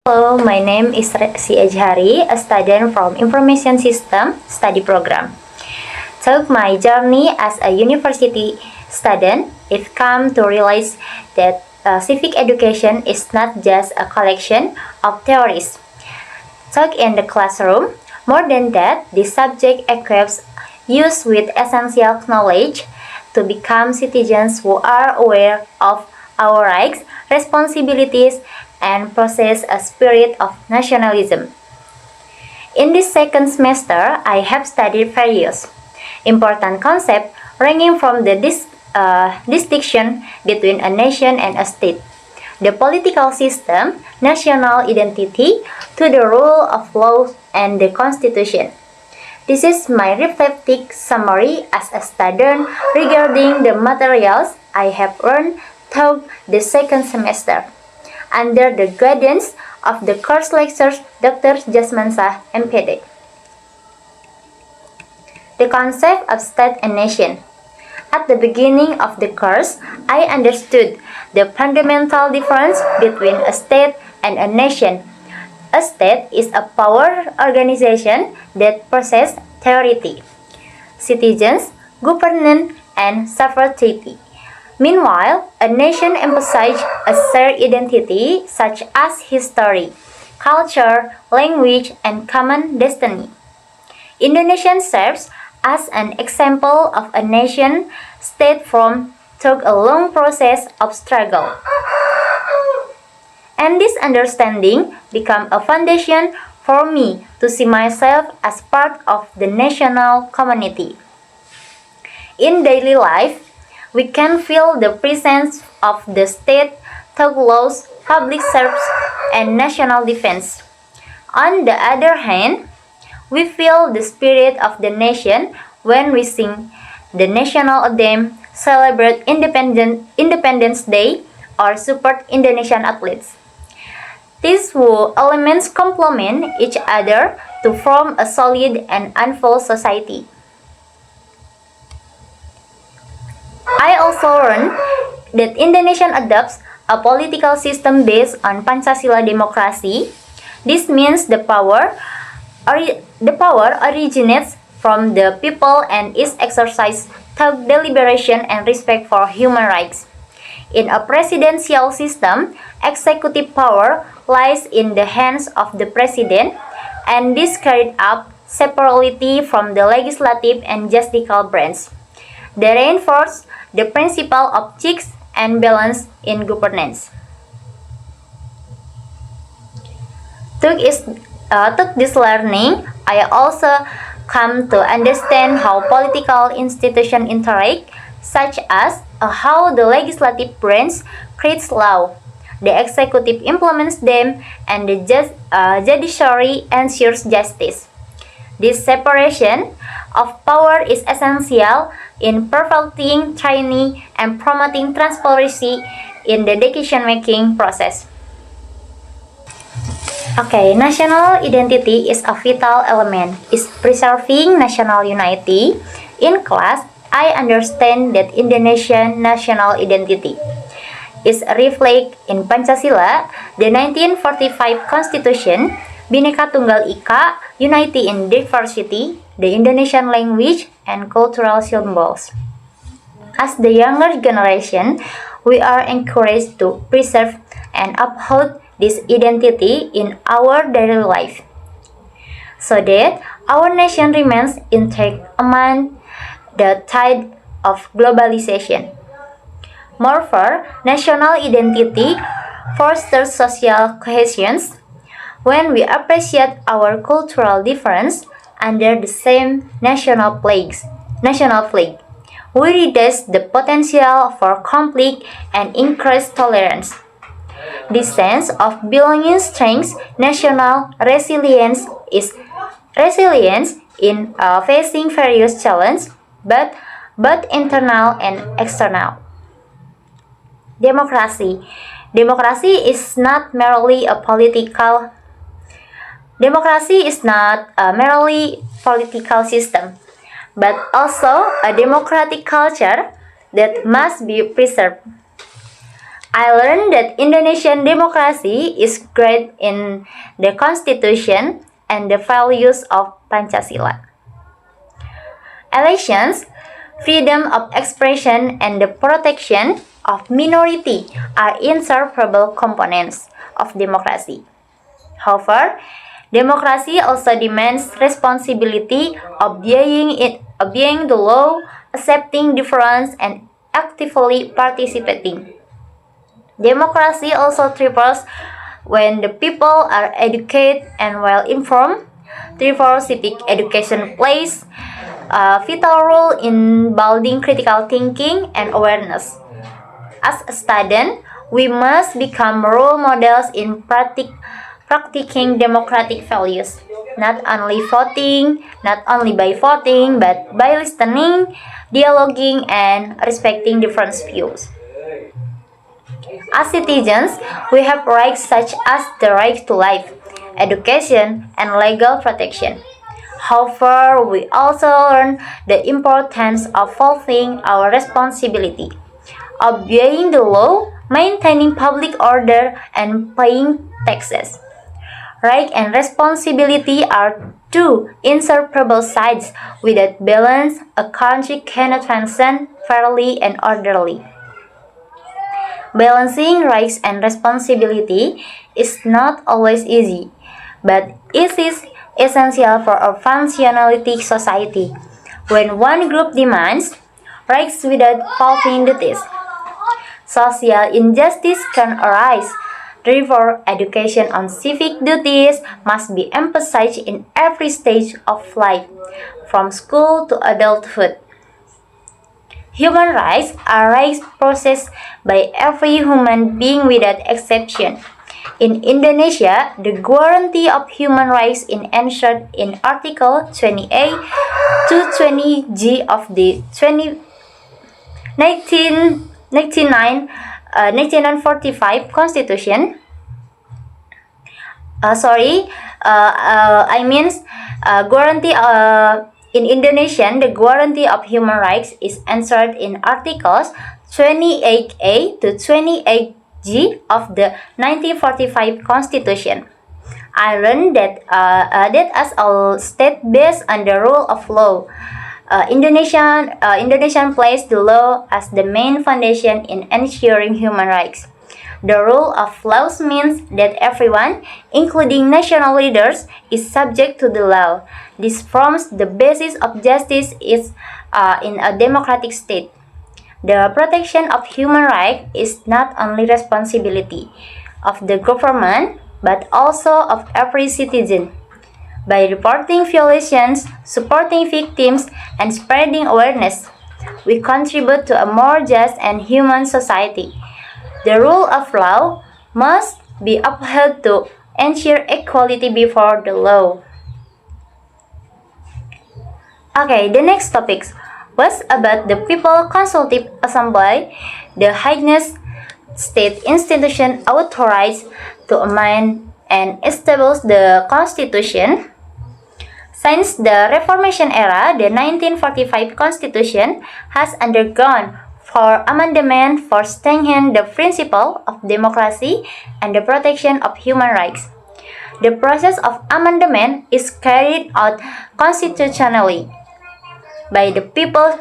Hello, my name is Resi Ajhari, a student from Information System Study Program. Through my journey as a university student, I've come to realize that civic education is not just a collection of theories taught in the classroom. More than that, the subject equips youth with essential knowledge to become citizens who are aware of our rights, responsibilities, and possess a spirit of nationalism. In this second semester, I have studied various important concepts ranging from the distinction between a nation and a state, the political system, national identity, to the rule of law and the constitution. This is my reflective summary as a student regarding the materials I have learned through the second semester, under the guidance of the course lecturers Dr. Jasman Shah, MPD. The concept of state and nation. At the beginning of the course, I understood the fundamental difference between a state and a nation. A state is a power organization that possesses authority, citizens, governance, and sovereignty. Meanwhile, a nation emphasizes a shared identity such as history, culture, language, and common destiny. Indonesia serves as an example of a nation state formed through a long process of struggle. And this understanding became a foundation for me to see myself as part of the national community. In daily life, we can feel the presence of the state through laws, public service, and national defense. On the other hand, we feel the spirit of the nation when we sing the national anthem, celebrate Independence Day, or support Indonesian athletes. These two elements complement each other to form a solid and unfold society. I also learned that Indonesia adopts a political system based on Pancasila democracy. This means the power originates from the people and is exercised through deliberation and respect for human rights. In a presidential system, executive power lies in the hands of the president, and this carried out separately from the legislative and judicial branch. They reinforce the principle of checks and balance in governance. Through this learning, I also come to understand how political institutions interact, such as how the legislative branch creates law, the executive implements them, and the judiciary ensures justice. This separation of power is essential in perfecting training and promoting transparency in the decision-making process. Okay, national identity is a vital element. Is preserving national unity. In class, I understand that Indonesian national identity is reflected in Pancasila, the 1945 Constitution, Bhinneka Tunggal Ika, unity in diversity, the Indonesian language, and cultural symbols. As the younger generation, we are encouraged to preserve and uphold this identity in our daily life, so that our nation remains intact among the tide of globalization. Moreover, national identity fosters social cohesion. When we appreciate our cultural difference under the same national flag, we reduce the potential for conflict and increase tolerance. This sense of belonging strengthens national resilience in facing various challenges, both internal and external. Democracy. Democracy is not merely a political system, but also a democratic culture that must be preserved. I learned that Indonesian democracy is great in the constitution and the values of Pancasila. Elections, freedom of expression, and the protection of minority are inseparable components of democracy. However, democracy also demands responsibility, obeying the law, accepting difference, and actively participating. Democracy also thrives when the people are educated and well informed. Therefore, civic education plays a vital role in building critical thinking and awareness. As a student, we must become role models in practicing democratic values, not only by voting, but by listening, dialoguing, and respecting different views. As citizens, we have rights such as the right to life, education, and legal protection. However, we also learn the importance of fulfilling our responsibility, obeying the law, maintaining public order, and paying taxes. Right and responsibility are two inseparable sides. Without balance, a country cannot function fairly and orderly. Balancing rights and responsibility is not always easy, but it is essential for a functionality society. When one group demands rights without fulfilling duties, social injustice can arise. Therefore, education on civic duties must be emphasized in every stage of life, from school to adulthood. Human rights are rights possessed by every human being without exception. In Indonesia, the guarantee of human rights is enshrined in Article 28 to 20G of the 1945 Constitution. Guarantee in Indonesian, the guarantee of human rights is enshrined in Articles 28A to 28G of the 1945 Constitution. I learned that as a state based on the rule of law, Indonesian places the law as the main foundation in ensuring human rights. The rule of law means that everyone, including national leaders, is subject to the law. This forms the basis of justice in a democratic state. The protection of human rights is not only responsibility of the government, but also of every citizen. By reporting violations, supporting victims, and spreading awareness, we contribute to a more just and human society. The rule of law must be upheld to ensure equality before the law. Okay, the next topic was about the People Consultative Assembly, the highest state institution authorized to amend and establish the Constitution. Since the Reformation era, the 1945 Constitution has undergone for amendment for strengthening the principle of democracy and the protection of human rights. The process of amendment is carried out constitutionally by the People's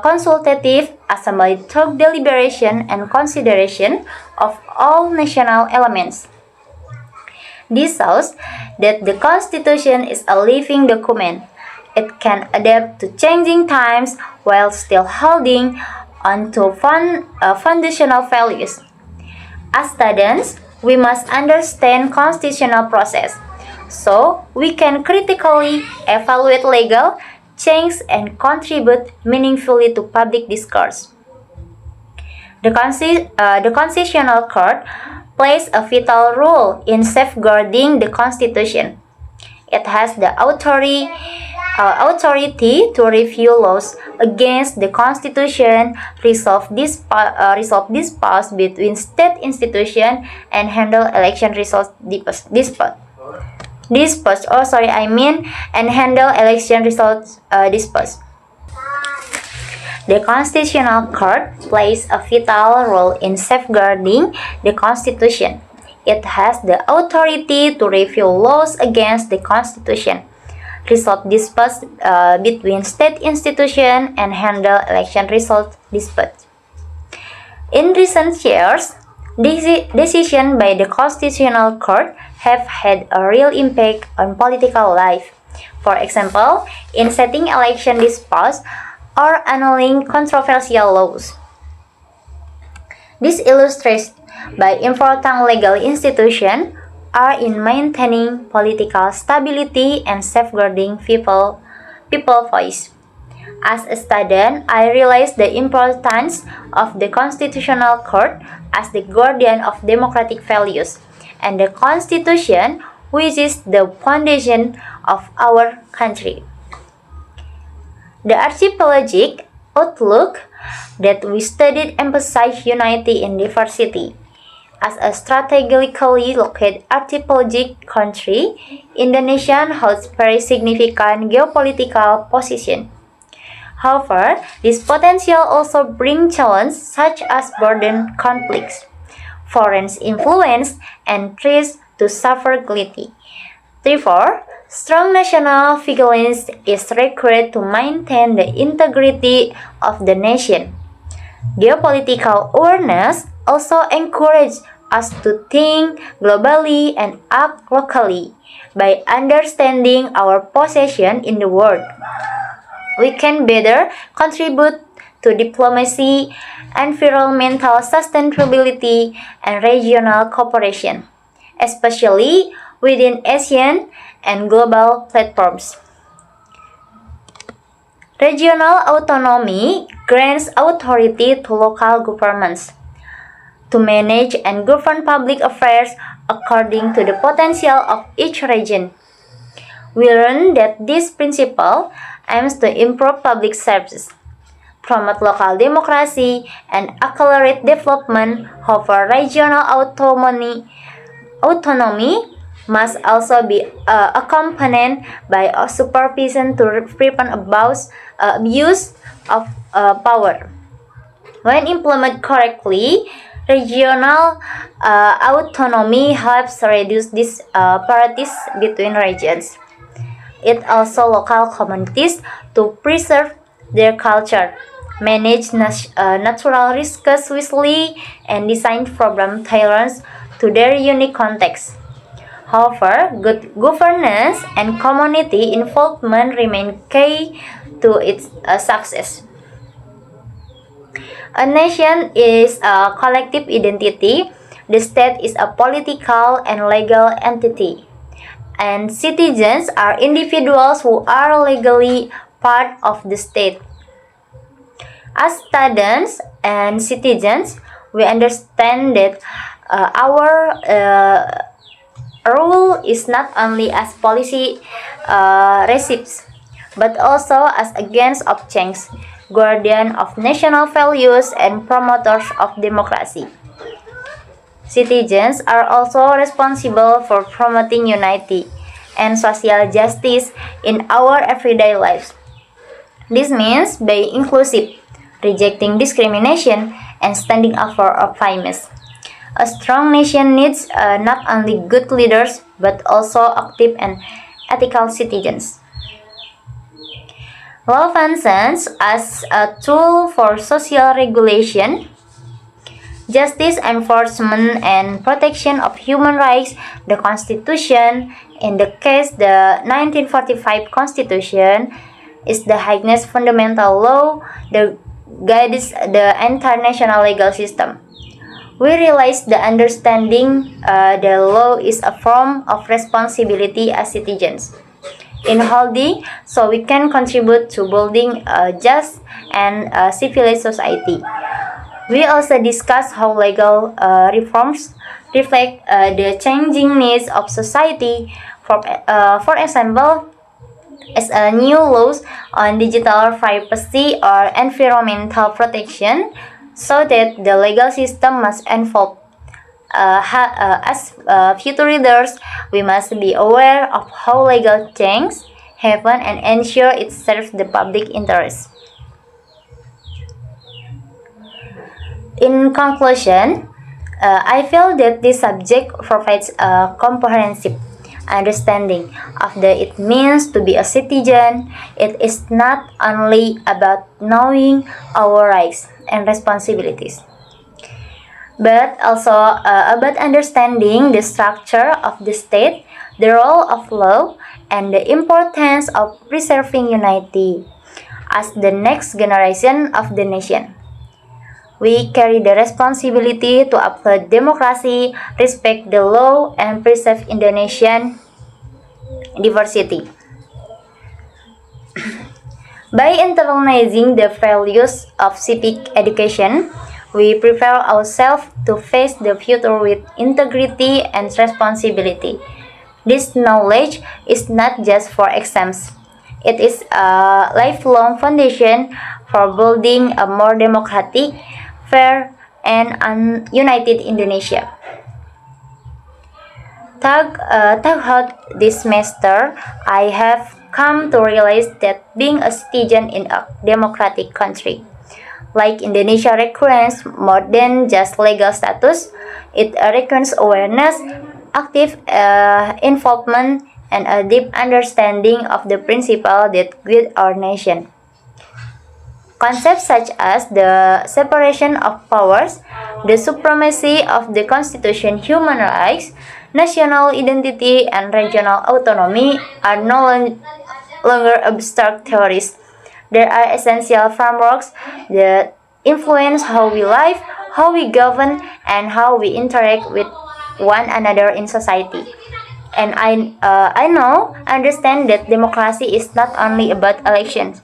Consultative Assembly through deliberation and consideration of all national elements. This shows that the Constitution is a living document. It can adapt to changing times while still holding onto foundational values. As students, we must understand constitutional process so we can critically evaluate legal change and contribute meaningfully to public discourse. The Constitutional Court plays a vital role in safeguarding the Constitution. It has the authority to review laws against the Constitution, resolve disputes between state institutions, and handle election results disputes. The Constitutional Court plays a vital role in safeguarding the Constitution. It has the authority to review laws against the Constitution, resolve disputes between state institutions, and handle election result disputes. In recent years, decisions by the Constitutional Court have had a real impact on political life. For example, in setting election disputes or annulling controversial laws. This illustrates by important legal institutions are in maintaining political stability and safeguarding people voice. As a student, I realized the importance of the Constitutional Court as the guardian of democratic values and the Constitution, which is the foundation of our country. The archipelagic outlook that we studied emphasized unity in diversity. As a strategically located archipelagic country, Indonesia holds very significant geopolitical position. However, this potential also brings challenges such as border conflicts, foreign influence, and threats to sovereignty. Therefore, strong national vigilance is required to maintain the integrity of the nation. Geopolitical awareness also encourages us to think globally and act locally. By understanding our position in the world, we can better contribute to diplomacy, environmental sustainability, and regional cooperation, especially within ASEAN and global platforms. Regional autonomy grants authority to local governments to manage and govern public affairs according to the potential of each region. We learn that this principle aims to improve public services, promote local democracy, and accelerate development. However, regional autonomy must also be accompanied by a supervision to prevent abuse of power. When implemented correctly, regional autonomy helps reduce disparities between regions. It also local communities to preserve their culture, manage natural risks wisely, and design program tailored to their unique context. However, good governance and community involvement remain key to its success. A nation is a collective identity. The state is a political and legal entity. And citizens are individuals who are legally part of the state. As students and citizens, we understand that our role is not only as policy receipts, but also as agents of change, guardian of national values, and promoters of democracy. Citizens are also responsible for promoting unity and social justice in our everyday lives. This means being inclusive, rejecting discrimination, and standing up for our fairness. A strong nation needs not only good leaders but also active and ethical citizens. Law functions as a tool for social regulation, justice enforcement, and protection of human rights. The Constitution, in the case the 1945 Constitution, is the highest fundamental law that guides the international legal system. We realize the understanding the law is a form of responsibility as citizens in holding, so we can contribute to building a just and civilized society. We also discuss how legal reforms reflect the changing needs of society. For example, as new laws on digital privacy or environmental protection, so that the legal system must evolve. As future leaders, we must be aware of how legal change happen and ensure it serves the public interest. In conclusion, I feel that this subject provides a comprehensive understanding of the it means to be a citizen. It is not only about knowing our rights and responsibilities, but also about understanding the structure of the state, the role of law, and the importance of preserving unity as the next generation of the nation. We carry the responsibility to uphold democracy, respect the law, and preserve Indonesian diversity. By internalizing the values of civic education, we prepare ourselves to face the future with integrity and responsibility. This knowledge is not just for exams. It is a lifelong foundation for building a more democratic, fair, and united Indonesia. Throughout this semester, I have come to realize that being a citizen in a democratic country, like Indonesia, requires more than just legal status. It requires awareness, active involvement, and a deep understanding of the principles that guide our nation. Concepts such as the separation of powers, the supremacy of the Constitution, human rights, national identity, and regional autonomy are no longer abstract theories. There are essential frameworks that influence how we live, how we govern, and how we interact with one another in society. And understand that democracy is not only about elections.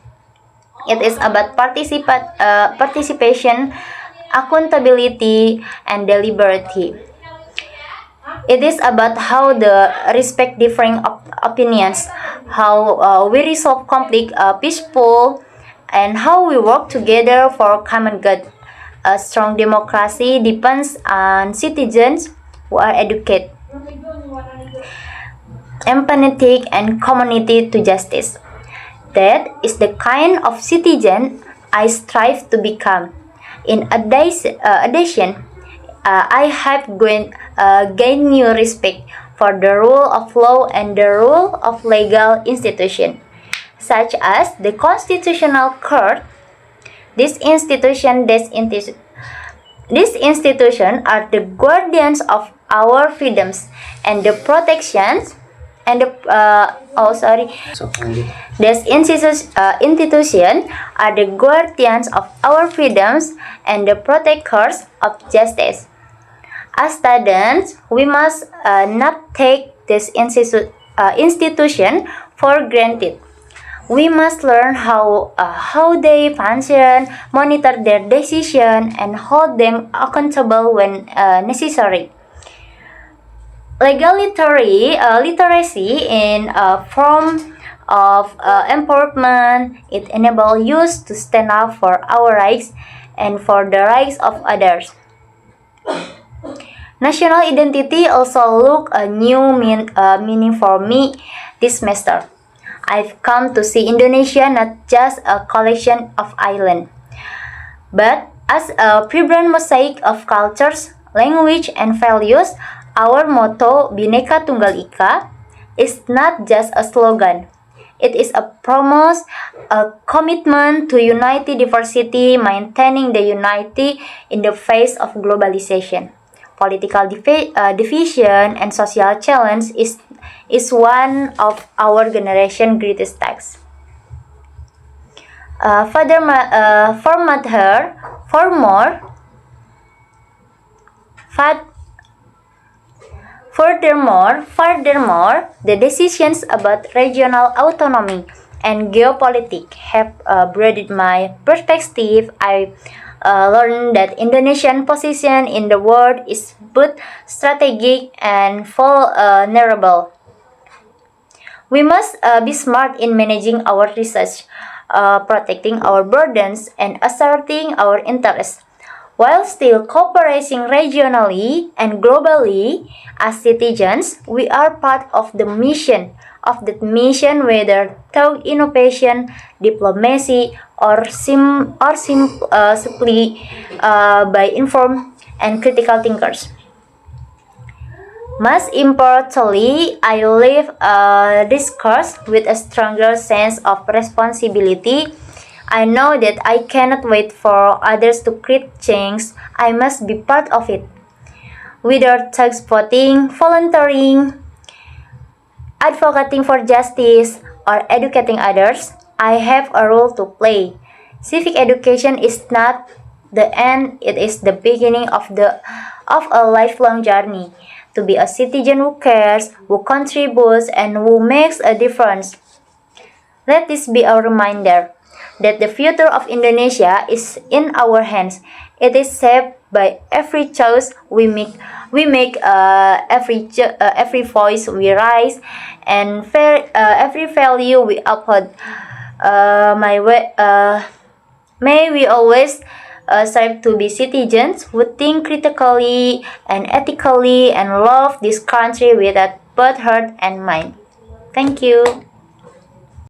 It is about participation, accountability, and deliberity. It is about how the respect differing opinions, how we resolve conflict peaceful, and how we work together for common good. A strong democracy depends on citizens who are educated, empathetic, and committed to justice. That is the kind of citizen I strive to become. In addition, I have gained new respect for the rule of law and the rule of legal institutions, such as the Constitutional Court. These institutions are the guardians of our freedoms and the protections and the These institutions are the guardians of our freedoms and the protectors of justice. As students, we must not take this institution for granted. We must learn how they function, monitor their decision, and hold them accountable when necessary. Legal literacy in a form of empowerment. It enables youth to stand up for our rights and for the rights of others. National identity also look a new meaning for me this semester. I've come to see Indonesia not just a collection of islands, but as a vibrant mosaic of cultures, language, and values. Our motto, Bhinneka Tunggal Ika, is not just a slogan. It is a promise, a commitment to unity, diversity, maintaining the unity in the face of globalization. Political division and social challenge is one of our generation's greatest tasks. Furthermore, the decisions about regional autonomy and geopolitics have broadened my perspective. I learned that Indonesian position in the world is both strategic and vulnerable. We must be smart in managing our research, protecting our burdens, and asserting our interests. While still cooperating regionally and globally, as citizens, we are part of the mission. Whether through innovation, diplomacy, or simply by informed and critical thinkers. Most importantly, I live a discourse with a stronger sense of responsibility. I know that I cannot wait for others to create change. I must be part of it. Whether through voting, volunteering, advocating for justice, or educating others, I have a role to play. Civic education is not the end, it is the beginning of a lifelong journey. To be a citizen who cares, who contributes, and who makes a difference. Let this be a reminder that the future of Indonesia is in our hands. It is shaped by every choice we make. Every voice we raise, and every value we uphold. May we always strive to be citizens who think critically and ethically and love this country with both heart and mind. Thank you.